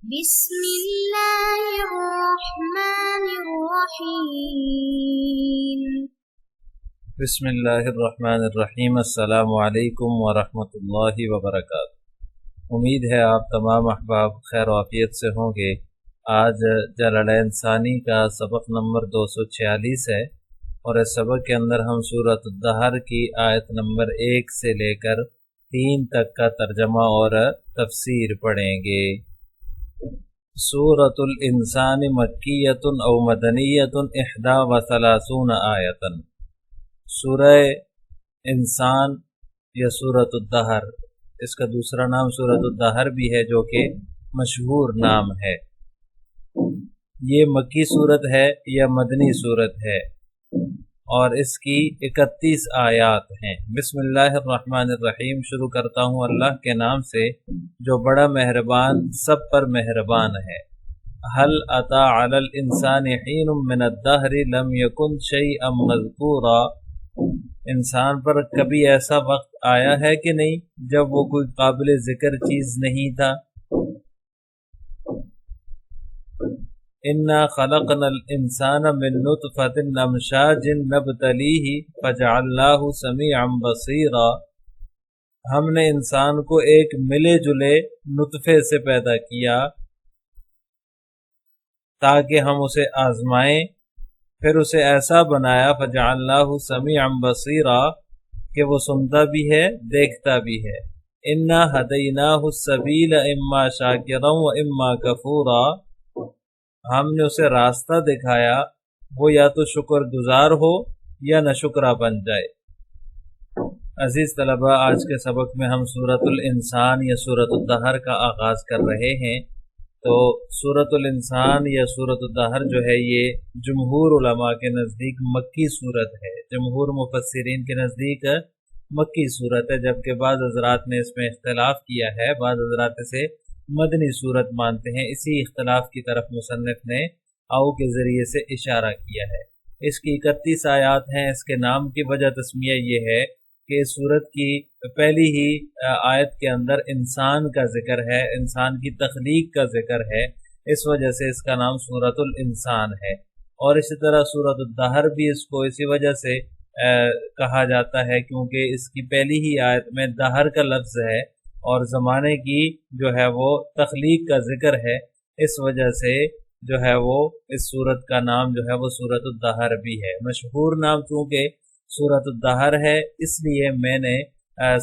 بسم اللہ الرحمن الرحیم بسم اللہ الرحمن الرحیم۔ السلام علیکم ورحمۃ اللہ وبرکاتہ۔ امید ہے آپ تمام احباب خیر و عافیت سے ہوں گے۔ آج جلالین ثانی کا سبق نمبر 246 ہے، اور اس سبق کے اندر ہم سورۃ الدہر کی آیت نمبر 1 سے لے کر 3 تک کا ترجمہ اور تفسیر پڑھیں گے۔ سورۃ الانسان مکیۃ او مدنیۃ 31 آیۃ۔ سورہ انسان یا سورۃ الدہر، اس کا دوسرا نام سورۃ الدہر بھی ہے، جو کہ مشہور نام ہے۔ یہ مکی صورت ہے یا مدنی صورت ہے، اور اس کی 31 آیات ہیں۔ بسم اللہ الرحمن الرحیم، شروع کرتا ہوں اللہ کے نام سے جو بڑا مہربان سب پر مہربان ہے۔ هل اتی علی الانسان حین من الدہر لم یکن شیئا مذکورا۔ انسان پر کبھی ایسا وقت آیا ہے کہ نہیں جب وہ کوئی قابل ذکر چیز نہیں تھا۔ انا خلقنا الانسان من نطفۃ امشاج نبتلیہ فجعلناہ سمیعا بصیرا۔ ہم نے انسان کو ایک ملے جلے نطفے سے پیدا کیا تاکہ ہم اسے آزمائیں، پھر اسے ایسا بنایا فجعلناہ سمیعا بصیرا کہ وہ سنتا بھی ہے، دیکھتا بھی ہے۔ انا ہدیناہ السبیل اما شاکرا و اما کفورا۔ ہم نے اسے راستہ دکھایا، وہ یا تو شکر گزار ہو یا ناشکرہ بن جائے۔ عزیز طلباء، آج کے سبق میں ہم سورۃ الانسان یا سورۃ الدہر کا آغاز کر رہے ہیں۔ تو سورۃ الانسان یا سورۃ الدہر جو ہے، یہ جمہور علماء کے نزدیک مکی صورت ہے، جمہور مفسرین کے نزدیک مکی صورت ہے، جبکہ بعض حضرات نے اس میں اختلاف کیا ہے، بعض حضرات اسے مدنی صورت مانتے ہیں۔ اسی اختلاف کی طرف مصنف نے او کے ذریعے سے اشارہ کیا ہے۔ اس کی 31 آیات ہیں۔ اس کے نام کی وجہ تسمیہ یہ ہے کہ اس سورت کی پہلی ہی آیت کے اندر انسان کا ذکر ہے، انسان کی تخلیق کا ذکر ہے، اس وجہ سے اس کا نام سورۃ الانسان ہے۔ اور اسی طرح سورۃ الدہر بھی اس کو اسی وجہ سے کہا جاتا ہے کیونکہ اس کی پہلی ہی آیت میں دہر کا لفظ ہے، اور زمانے کی جو ہے وہ تخلیق کا ذکر ہے، اس وجہ سے جو ہے وہ اس سورت کا نام جو ہے وہ سورۃ الدہر بھی ہے۔ مشہور نام چونکہ سورۃ الدہر ہے، اس لیے میں نے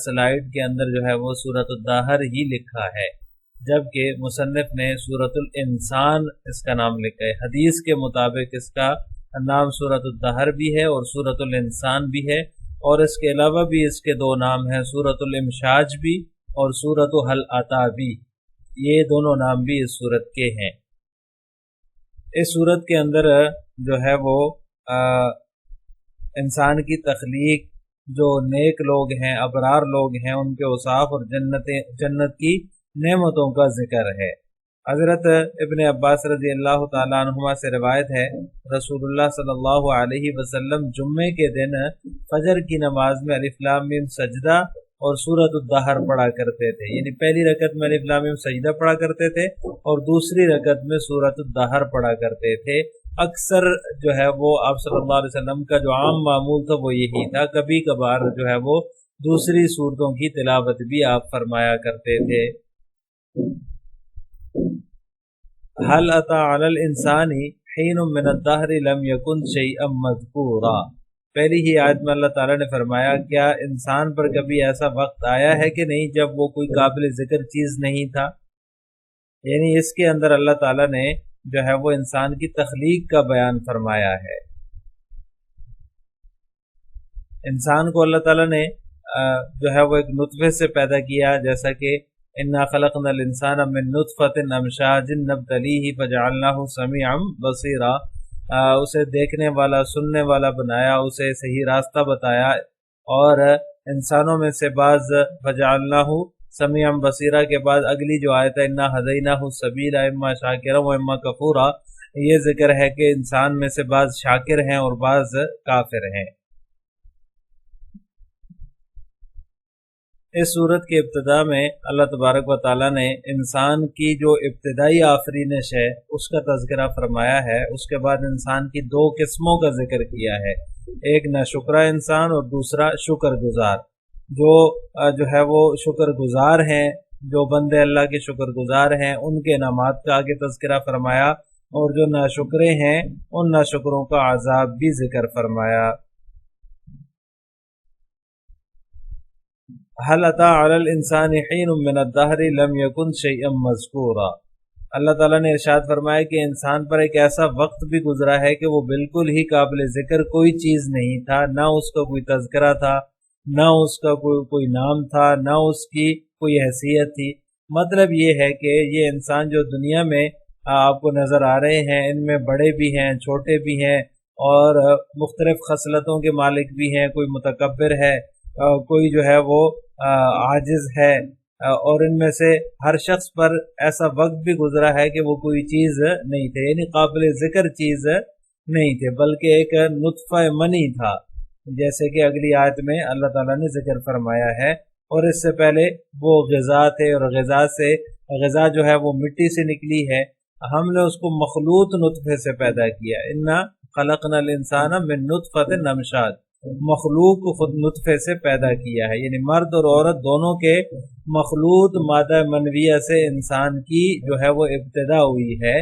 سلائیڈ کے اندر جو ہے وہ سورۃ الدہر ہی لکھا ہے، جبکہ مصنف نے سورۃ الانسان اس کا نام لکھا ہے۔ حدیث کے مطابق اس کا نام سورۃ الدہر بھی ہے اور سورۃ الانسان بھی ہے، اور اس کے علاوہ بھی اس کے 2 نام ہیں، سورۃ الامشاج بھی اور سورۃ هل اتی بھی، یہ دونوں نام بھی اس سورت کے ہیں۔ اس سورت کے اندر جو ہے وہ انسان کی تخلیق، جو نیک لوگ ہیں، ابرار لوگ ہیں، ان کے اوصاف اور جنت کی نعمتوں کا ذکر ہے۔ حضرت ابن عباس رضی اللہ تعالیٰ عنہما سے روایت ہے، رسول اللہ صلی اللہ علیہ وسلم جمعے کے دن فجر کی نماز میں الف لام میم سجدہ اور سورۃ الدہر پڑھا کرتے تھے، یعنی پہلی رکعت میں الف لام میم سجدہ پڑھا کرتے تھے اور دوسری رکعت میں سورۃ الدہر پڑھا کرتے تھے۔ اکثر جو ہے وہ آپ صلی اللہ علیہ وسلم کا جو عام معمول تھا وہ یہی تھا، کبھی کبھار جو ہے وہ دوسری سورتوں کی تلاوت بھی آپ فرمایا کرتے تھے۔ هل اتی علی الانسان حین من الدہر لم یکن شیئا مذکورا۔ پہلی ہی آیت میں اللہ تعالیٰ نے فرمایا، کیا انسان پر کبھی ایسا وقت آیا ہے کہ نہیں جب وہ کوئی قابل ذکر چیز نہیں تھا، یعنی اس کے اندر اللہ تعالیٰ نے جو ہے وہ انسان کی تخلیق کا بیان فرمایا ہے۔ انسان کو اللہ تعالیٰ نے جو ہے وہ ایک نطفے سے پیدا کیا، جیسا کہ انا خلقنا الانسان من نطفۃ امشاج نبتلیہ فجعلناہ سمیعا بصیرا۔ اسے دیکھنے والا، سننے والا بنایا، اسے صحیح راستہ بتایا، اور انسانوں میں سے بعض فجعلناہ سمیعا بصیرا کے بعد اگلی جو آیت ہے انا ہدیناہ السبیل اما شاکرا و اما کفورا، یہ ذکر ہے کہ انسان میں سے بعض شاکر ہیں اور بعض کافر ہیں۔ اس صورت کی ابتدا میں اللہ تبارک و تعالیٰ نے انسان کی جو ابتدائی آفرینش ہے اس کا تذکرہ فرمایا ہے، اس کے بعد انسان کی دو قسموں کا ذکر کیا ہے، ایک ناشکرا انسان اور دوسرا شکر گزار۔ جو ہے وہ شکر گزار ہیں، جو بندے اللہ کے شکر گزار ہیں، ان کے انعامات کا آگے تذکرہ فرمایا، اور جو ناشکرے ہیں ان ناشکروں کا عذاب بھی ذکر فرمایا۔ هل اتى على الانسان حين من الدهر لم يكن شيئا مذكورا۔ اللہ تعالیٰ نے ارشاد فرمایا کہ انسان پر ایک ایسا وقت بھی گزرا ہے کہ وہ بالکل ہی قابل ذکر کوئی چیز نہیں تھا، نہ اس کا کوئی تذکرہ تھا، نہ اس کا کوئی نام تھا، نہ اس کی کوئی حیثیت تھی۔ مطلب یہ ہے کہ یہ انسان جو دنیا میں آپ کو نظر آ رہے ہیں، ان میں بڑے بھی ہیں، چھوٹے بھی ہیں، اور مختلف خصلتوں کے مالک بھی ہیں، کوئی متکبر ہے، کوئی جو ہے وہ عاجز ہے، اور ان میں سے ہر شخص پر ایسا وقت بھی گزرا ہے کہ وہ کوئی چیز نہیں تھے، یعنی قابل ذکر چیز نہیں تھے، بلکہ ایک نطفہ منی تھا، جیسے کہ اگلی آیت میں اللہ تعالیٰ نے ذکر فرمایا ہے۔ اور اس سے پہلے وہ غذا تھے، اور غذا جو ہے وہ مٹی سے نکلی ہے، ہم نے اس کو مخلوط نطفے سے پیدا کیا، انا خلقنا الانسان من نطفۃ نمشاد، مخلوق کو خود نطفے سے پیدا کیا ہے، یعنی مرد اور عورت دونوں کے مخلوط مادہ منویہ سے انسان کی جو ہے وہ ابتدا ہوئی ہے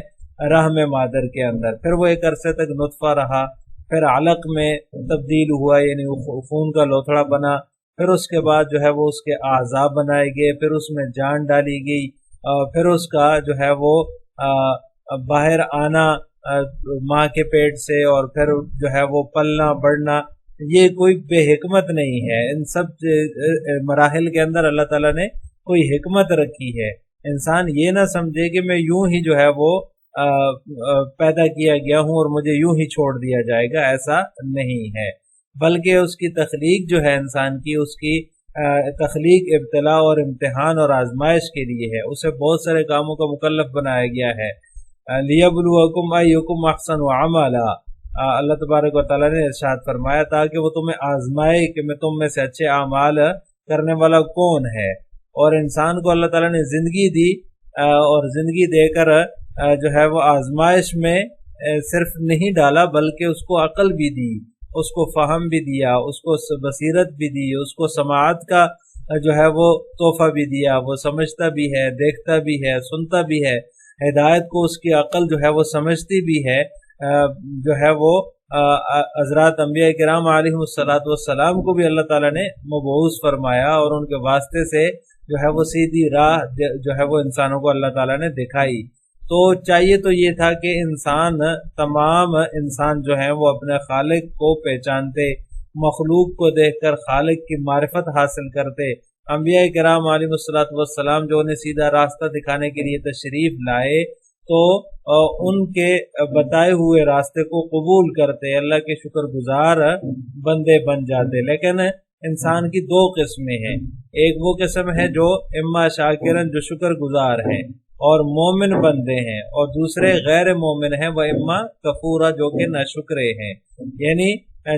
رحم مادر کے اندر، پھر وہ ایک عرصے تک نطفہ رہا، پھر علق میں تبدیل ہوا، یعنی خون کا لوتھڑا بنا، پھر اس کے بعد جو ہے وہ اس کے اعضاء بنائے گئے، پھر اس میں جان ڈالی گئی، پھر اس کا جو ہے وہ باہر آنا ماں کے پیٹ سے، اور پھر جو ہے وہ پلنا بڑھنا، یہ کوئی بے حکمت نہیں ہے، ان سب مراحل کے اندر اللہ تعالیٰ نے کوئی حکمت رکھی ہے۔ انسان یہ نہ سمجھے کہ میں یوں ہی جو ہے وہ پیدا کیا گیا ہوں اور مجھے یوں ہی چھوڑ دیا جائے گا، ایسا نہیں ہے، بلکہ اس کی تخلیق جو ہے انسان کی، اس کی تخلیق ابتلاء اور امتحان اور آزمائش کے لیے ہے، اسے بہت سارے کاموں کا مکلف بنایا گیا ہے۔ لِيَبْلُوَكُمْ أَيُّكُمْ أَحْسَنُ عَمَلًا، اللہ تبارک و تعالیٰ نے ارشاد فرمایا تاکہ وہ تمہیں آزمائے کہ میں تم میں سے اچھے اعمال کرنے والا کون ہے۔ اور انسان کو اللہ تعالیٰ نے زندگی دی، اور زندگی دے کر جو ہے وہ آزمائش میں صرف نہیں ڈالا، بلکہ اس کو عقل بھی دی، اس کو فہم بھی دیا، اس کو بصیرت بھی دی، اس کو سماعت کا جو ہے وہ تحفہ بھی دیا، وہ سمجھتا بھی ہے، دیکھتا بھی ہے، سنتا بھی ہے، ہدایت کو اس کی عقل جو ہے وہ سمجھتی بھی ہے۔ جو ہے وہ حضرات انبیاء کرام علیہ السلام کو بھی اللہ تعالیٰ نے مبعوث فرمایا، اور ان کے واسطے سے جو ہے وہ سیدھی راہ جو ہے وہ انسانوں کو اللہ تعالیٰ نے دکھائی۔ تو چاہیے تو یہ تھا کہ تمام انسان جو ہیں وہ اپنے خالق کو پہچانتے، مخلوق کو دیکھ کر خالق کی معرفت حاصل کرتے۔ انبیاء کرام علیہ السلام جو انہیں سیدھا راستہ دکھانے کے لیے تشریف لائے تو ان کے بتائے ہوئے راستے کو قبول کرتے، اللہ کے شکر گزار بندے بن جاتے۔ لیکن انسان کی دو قسمیں ہیں، ایک وہ قسم ہے جو اما شاکرن، جو شکر گزار ہیں اور مومن بندے ہیں، اور دوسرے غیر مومن ہیں، وہ اما کفورا، جو کہ ناشکرے ہیں، یعنی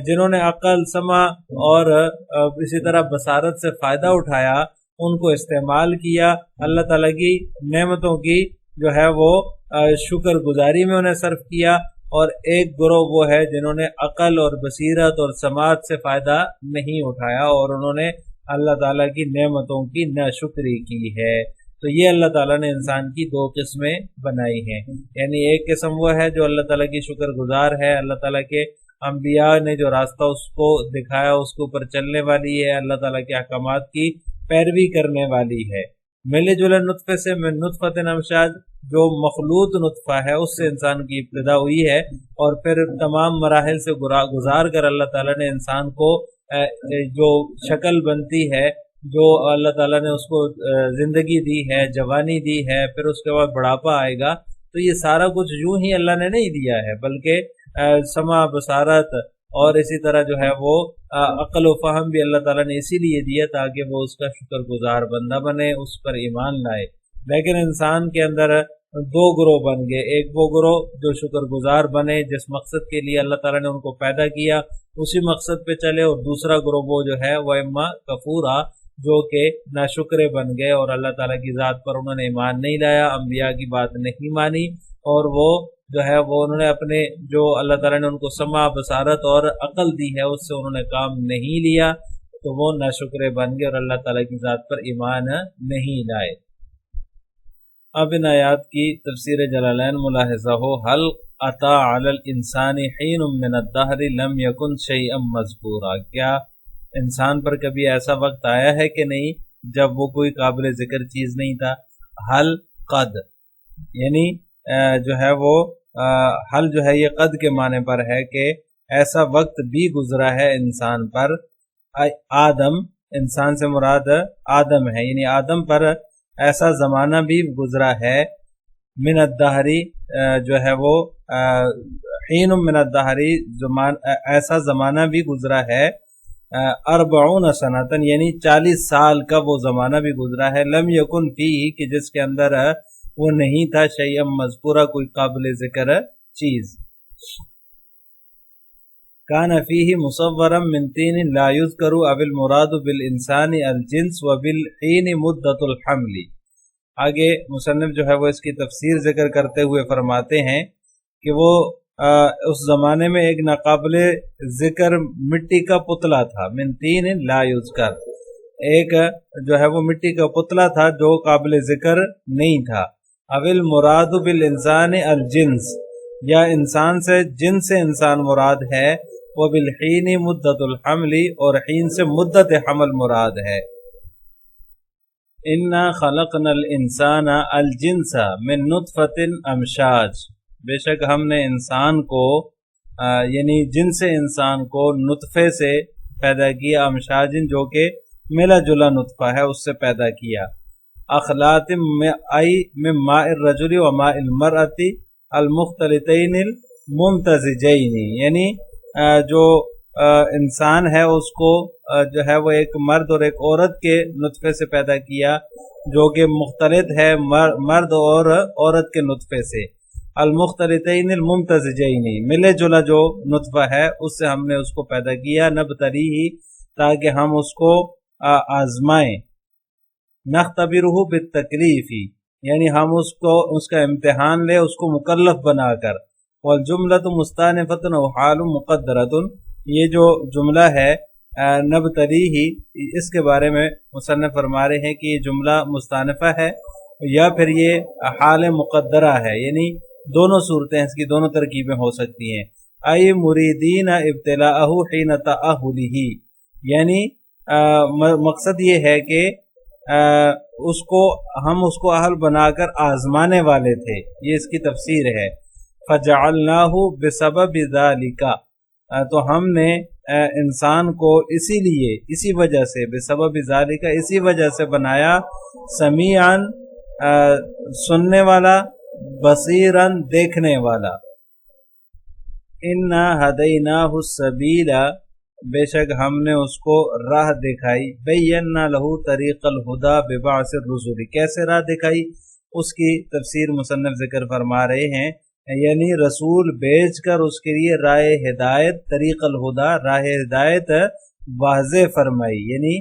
جنہوں نے عقل، سمع اور اسی طرح بصارت سے فائدہ اٹھایا، ان کو استعمال کیا، اللہ تعالیٰ کی نعمتوں کی جو ہے وہ شکر گزاری میں انہیں صرف کیا، اور ایک گروہ وہ ہے جنہوں نے عقل اور بصیرت اور سماعت سے فائدہ نہیں اٹھایا، اور انہوں نے اللہ تعالیٰ کی نعمتوں کی ناشکری کی ہے۔ تو یہ اللہ تعالیٰ نے انسان کی دو قسمیں بنائی ہیں، یعنی ایک قسم وہ ہے جو اللہ تعالیٰ کی شکر گزار ہے، اللہ تعالیٰ کے انبیاء نے جو راستہ اس کو دکھایا اس کے اوپر چلنے والی ہے، اللہ تعالیٰ کے احکامات کی پیروی کرنے والی ہے۔ ملے جلے نطفے سے من نطفۃ امشاج، جو مخلوط نطفہ ہے اس سے انسان کی ابتدا ہوئی ہے، اور پھر تمام مراحل سے گزار کر اللہ تعالیٰ نے انسان کو جو شکل بنتی ہے، جو اللہ تعالیٰ نے اس کو زندگی دی ہے، جوانی دی ہے، پھر اس کے بعد بڑھاپا آئے گا، تو یہ سارا کچھ یوں ہی اللہ نے نہیں دیا ہے، بلکہ سمع، بصارت اور اسی طرح جو ہے وہ عقل و فہم بھی اللہ تعالیٰ نے اسی لیے دیا تاکہ وہ اس کا شکر گزار بندہ بنے، اس پر ایمان لائے۔ لیکن انسان کے اندر دو گروہ بن گئے، ایک وہ گروہ جو شکر گزار بنے، جس مقصد کے لیے اللہ تعالیٰ نے ان کو پیدا کیا اسی مقصد پہ چلے، اور دوسرا گروہ وہ جو ہے وہ اما کفورا، جو کہ ناشکرے بن گئے اور اللہ تعالیٰ کی ذات پر انہوں نے ایمان نہیں لایا، انبیاء کی بات نہیں مانی، اور وہ جو ہے وہ انہوں نے اپنے جو اللہ تعالیٰ نے ان کو سمع، بصارت اور عقل دی ہے اس سے انہوں نے کام نہیں لیا، تو وہ ناشکرے بن گئے اور اللہ تعالیٰ کی ذات پر ایمان نہیں لائے۔ اب ان آیات کی تفسیر جلالین ملاحظہ ہو، حل اتی علی الانسان حین من الدہر لم یکن شیئا مذکورا، کیا انسان پر کبھی ایسا وقت آیا ہے کہ نہیں جب وہ کوئی قابل ذکر چیز نہیں تھا؟ حل قد، یعنی جو ہے وہ حل جو ہے یہ قد کے معنی پر ہے کہ ایسا وقت بھی گزرا ہے انسان پر، آدم، انسان سے مراد آدم ہے، یعنی آدم پر ایسا زمانہ بھی گزرا ہے، من الدہری جو ہے وہ حین من الدہری ایسا زمانہ بھی گزرا ہے، 40 سنتن یعنی 40 سال کا وہ زمانہ بھی گزرا ہے، لم یکن فیہ کہ جس کے اندر وہ نہیں تھا شیئا مذکورا کوئی قابل ذکر چیز، کان فیہ مصورا من طین لا یذکر او المراد بالانسان الجنس وبالحین مدت الحمل۔ آگے مصنف جو ہے وہ اس کی تفسیر ذکر کرتے ہوئے فرماتے ہیں کہ وہ اس زمانے میں ایک ناقابل ذکر مٹی کا پتلا تھا، من طین لا یذکر، ایک جو ہے وہ مٹی کا پتلا تھا جو قابل ذکر نہیں تھا، او المراد بالانسان الجنس، یا انسان سے جن سے انسان مراد ہے، وبالحین مدت الحمل، اور حین سے مدت حمل مراد ہے، انا خلقنا الانسان الجنس من نطفۃ امشاج، بے شک ہم نے انسان کو یعنی جن سے انسان کو نطفے سے پیدا کیا، امشاجن جو کہ ملا جلا نطفہ ہے اس سے پیدا کیا، اخلاط ای من ماء الرجل و ماء المرأة المختلطین الممتزجین، یعنی جو انسان ہے اس کو جو ہے وہ ایک مرد اور ایک عورت کے نطفے سے پیدا کیا جو کہ مختلط ہے مرد اور عورت کے نطفے سے، المختلطین الممتزجین، ملے جلا جو نطفہ ہے اس سے ہم نے اس کو پیدا کیا، نبتلیہ تاکہ ہم اس کو آزمائیں، نختبرہ بالتکلیف یعنی ہم اس کا امتحان لیں، اس کو مکلف بنا کر، والجملۃ مستانفۃ و حال مقدرۃ، یہ جو جملہ ہے نبتلیہ اس کے بارے میں مصنف فرما رہے ہیں کہ یہ جملہ مستانفہ ہے یا پھر یہ حال مقدرہ ہے، یعنی دونوں صورتیں اس کی دونوں ترکیبیں ہو سکتی ہیں، ای مریدین ابتلاءہ حین تأہلہ، یعنی مقصد یہ ہے کہ ہم اس کو اہل بنا کر آزمانے والے تھے، یہ اس کی تفسیر ہے، فجعلناہ بسبب ذالک، تو ہم نے انسان کو اسی وجہ سے، بسبب ذالک اسی وجہ سے بنایا، سمیعاً سننے والا، بصیراً دیکھنے والا، انا ہدیناہ السبیل، بے شک ہم نے اس کو راہ دکھائی، بینا لہ طریق الہدی ببعث الرسل، کیسے راہ دکھائی اس کی تفسیر مصنف ذکر فرما رہے ہیں، یعنی رسول بھیج کر اس کے لیے راہ ہدایت، طریق الہدی راہ ہدایت واضح فرمائی، یعنی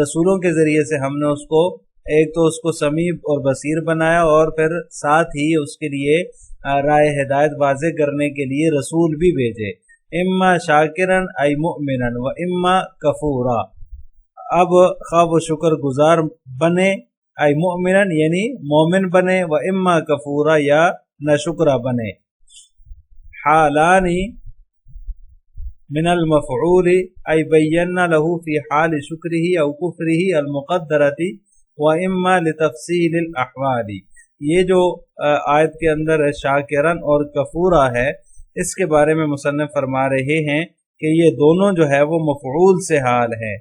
رسولوں کے ذریعے سے ہم نے اس کو ایک تو اس کو سمیع اور بصیر بنایا، اور پھر ساتھ ہی اس کے لیے راہ ہدایت واضح کرنے کے لیے رسول بھی بھیجے، اما شاکرن ای مؤمنن و اما کفورا، اب خواہ و شکر گزار بنے، ای مؤمنن یعنی مومن بنے، و اما کفورا یا ناشکرہ بنے، حالانی من المفعول ای بینا لہ فی حال شکرہ او کفرہ المقدرۃ و اما لتفصیل الاحوال، یہ جو آیت کے اندر شاکرن اور کفورا ہے اس کے بارے میں مصنف فرما رہے ہیں کہ یہ دونوں جو ہے وہ مفعول سے حال ہے،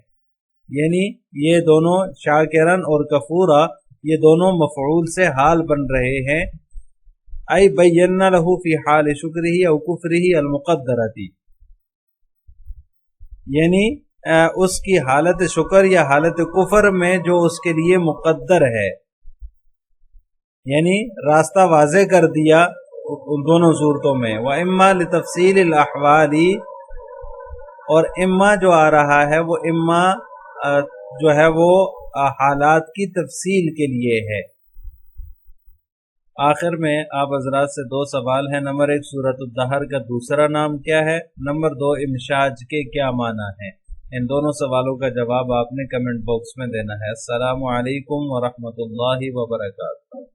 یعنی یہ دونوں شاکرن اور کفورا یہ دونوں مفعول سے حال بن رہے ہیں، ای بینا لہ فی حال شکرہ او کفرہ المقدرۃ، یعنی اس کی حالت شکر یا حالت کفر میں جو اس کے لیے مقدر ہے، یعنی راستہ واضح کر دیا ان دونوں صورتوں میں، وَإِمَّا لِتَفْصِيلِ الْأَحْوَالِ، اور اما جو آ رہا ہے وہ اما جو ہے وہ حالات کی تفصیل کے لیے ہے۔ آخر میں آپ حضرات سے 2 سوال ہیں۔ نمبر 1 سورۃ الدہر کا دوسرا نام کیا ہے؟ نمبر 2 امشاج کے کیا معنی ہیں؟ ان دونوں سوالوں کا جواب آپ نے کمنٹ باکس میں دینا ہے۔ السلام علیکم ورحمۃ اللہ وبرکاتہ۔